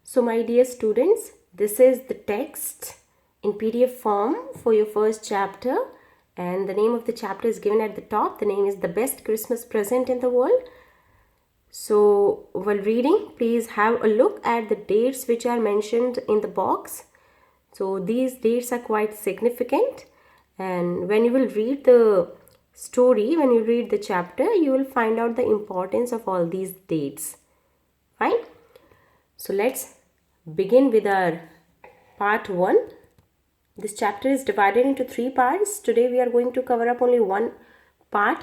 So my dear students, this is the text in PDF form for your first chapter, and the name of the chapter is given at the top. The name is The Best Christmas Present in the World. So while reading, please have a look at the dates which are mentioned in the box. So these dates are quite significant, and when you will read the story, when you read the chapter, you will find out the importance of all these dates. Fine. So let's begin with our part 1. This chapter is divided into 3 parts. Today we are going to cover up only one part,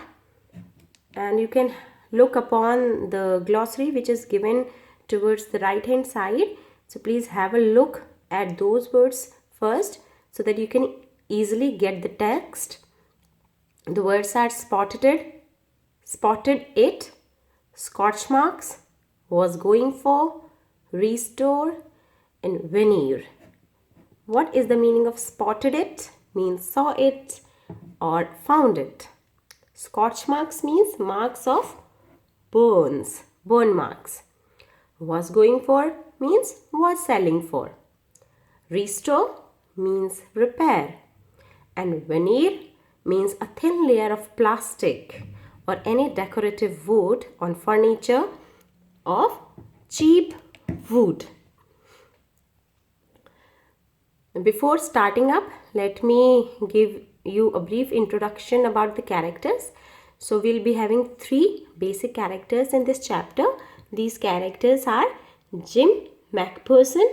and you can look upon the glossary which is given towards the right hand side. So please have a look at those words first so that you can easily get the text. The words are spotted it, scotch marks, was going for, restore, and veneer. What is the meaning of spotted it? Means saw it or found it. Scotch marks means marks of burn marks. Was going for means was selling for. Restore means repair. And veneer means a thin layer of plastic or any decorative wood on furniture of cheap wood. Before starting up, let me give you a brief introduction about the characters. So we'll be having 3 basic characters in this chapter. These characters are Jim McPherson,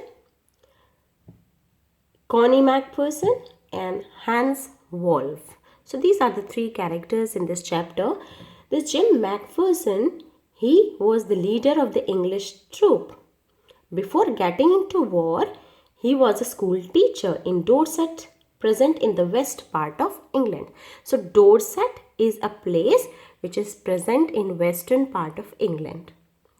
Connie McPherson, and Hans Wolf. So these are the 3 characters in this chapter. This Jim McPherson, he was the leader of the English troop. Before getting into war, he was a school teacher in Dorset, present in the west part of England. So Dorset is a place which is present in western part of England.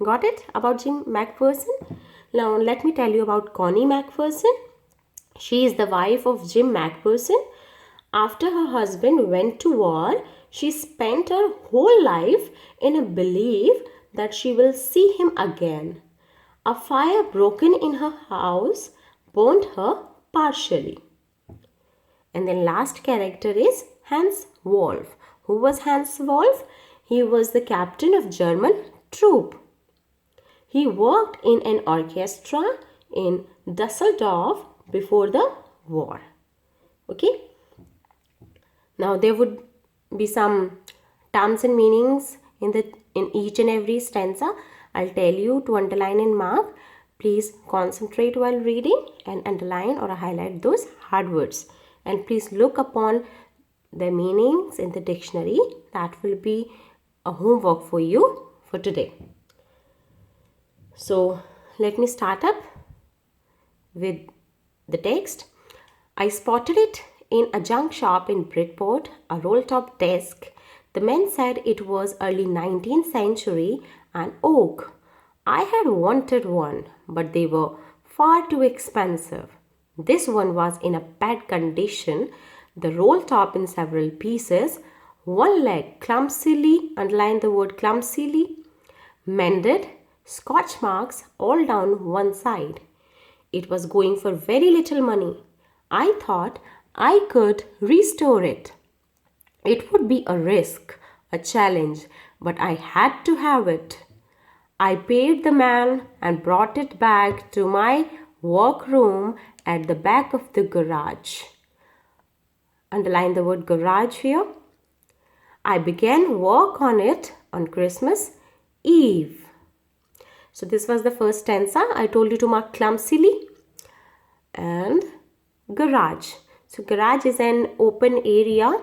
Got it about Jim McPherson? Now let me tell you about Connie McPherson. She is the wife of Jim McPherson. After her husband went to war, she spent her whole life in a belief that she will see him again. A fire broken in her house burnt her partially. And the last character is Hans Wolf. Who was Hans Wolf? He was the captain of German troop. He worked in an orchestra in Dusseldorf before the war. Okay. Now there would be some terms and meanings in each and every stanza. I'll tell you to underline and mark. Please concentrate while reading and underline or highlight those hard words. And please look upon the meanings in the dictionary. That will be a homework for you for today. So let me start up with the text. I spotted it in a junk shop in Bridport, a roll-top desk. The men said it was early 19th century and oak. I had wanted one, but they were far too expensive. This one was in a bad condition, the roll top in several pieces, one leg clumsily, underline the word clumsily, mended, scotch marks all down one side. It was going for very little money. I thought I could restore it. It would be a risk, a challenge, but I had to have it. I paid the man and brought it back to my workroom at the back of the garage. Underline the word garage here. I began work on it on Christmas Eve. So this was the first stanza. I told you to mark clumsily and garage. So garage is an open area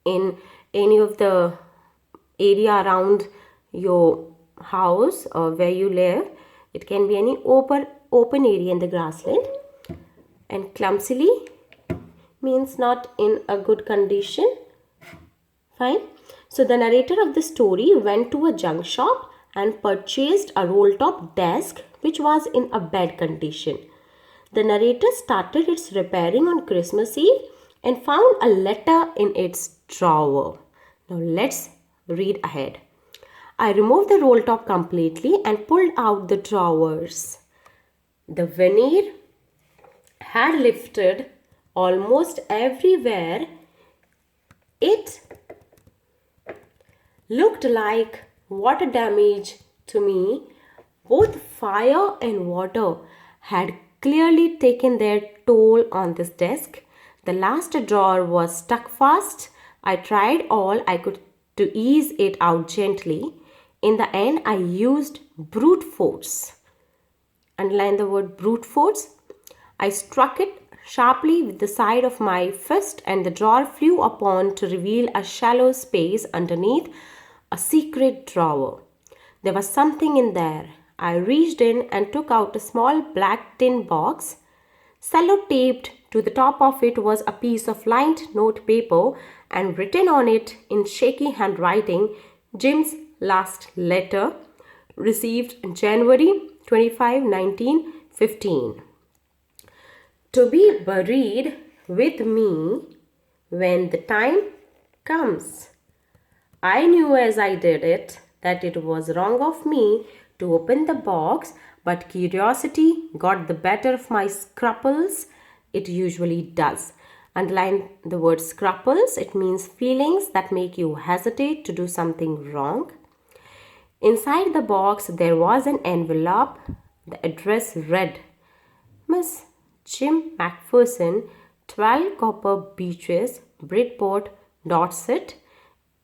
in any of the area around your house or where you live. It can be any open area in the grassland. And clumsily means not in a good condition. Fine. So the narrator of the story went to a junk shop and purchased a roll-top desk which was in a bad condition. The narrator started its repairing on Christmas Eve and found a letter in its drawer. Now let's read ahead. I removed the roll top completely and pulled out the drawers. The veneer had lifted almost everywhere. It looked like water damage to me. Both fire and water had clearly taken their toll on this desk. The last drawer was stuck fast. I tried all I could to ease it out gently. In the end, I used brute force. Underline the word brute force. I struck it sharply with the side of my fist, and the drawer flew open to reveal a shallow space underneath, a secret drawer. There was something in there. I reached in and took out a small black tin box. Sellotaped to the top of it was a piece of lined note paper, and written on it in shaky handwriting, Jim's last letter, received January 25, 1915. To be buried with me when the time comes. I knew as I did it that it was wrong of me to open the box, but curiosity got the better of my scruples. It usually does. Underline the word scruples. It means feelings that make you hesitate to do something wrong. Inside the box there was an envelope. The address read, Miss Jim Macpherson, 12 Copper Beaches, Bridport, Dorset.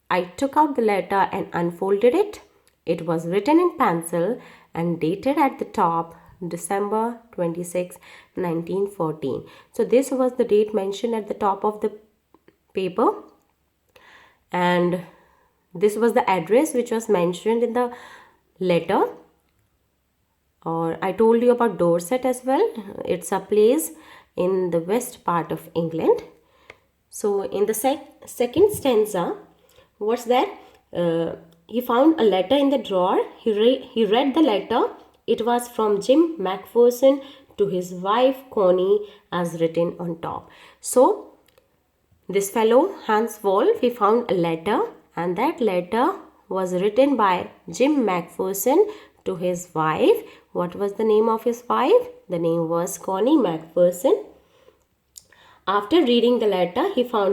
I took out the letter and unfolded it. It was written in pencil and dated at the top December 26, 1914. So this was the date mentioned at the top of the paper, and this was the address which was mentioned in the letter. Or I told you about Dorset as well. It's a place in the west part of England. So in the second stanza, what's that? He found a letter in the drawer. He read the letter. It was from Jim Macpherson to his wife Connie, as written on top. So this fellow Hans Wolff, he found a letter, and that letter was written by Jim Macpherson to his wife. What was the name of his wife? The name was Connie Macpherson. After reading the letter, he found